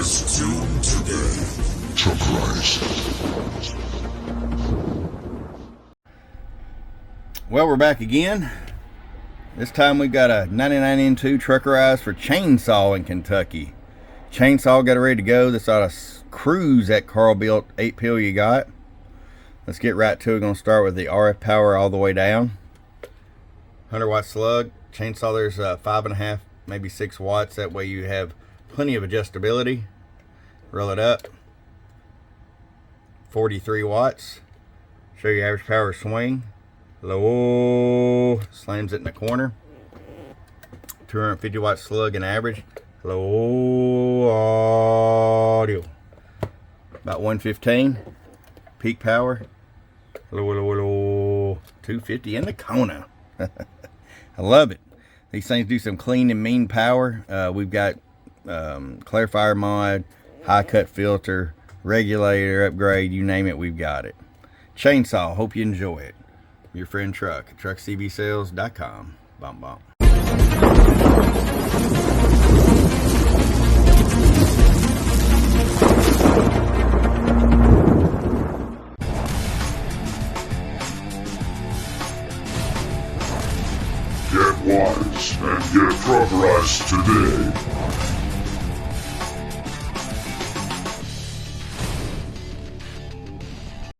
As tuned today. Truckerized. Well, we're back again. This time we got a 99N2 Truckerized for chainsaw in Kentucky. Chainsaw got it ready to go. This ought to cruise that Carl built 8-pill you got. Let's get right to it. We're going to start with the RF power all the way down. 100-watt slug. Chainsaw, there's 5.5, maybe 6 watts. That way you have plenty of adjustability. Roll it up. 43 watts. Show you average power swing. Low. Slams it in the corner. 250 watt slug in average. Low audio. About 115. Peak power. Low. 250 in the corner. I love it. These things do some clean and mean power. We've got clarifier mod, high cut filter, regulator, upgrade, you name it, we've got it. Chainsaw, hope you enjoy it. Your friend Truck at truckcbsales.com. Bum bum. Get wise and get truckerized today.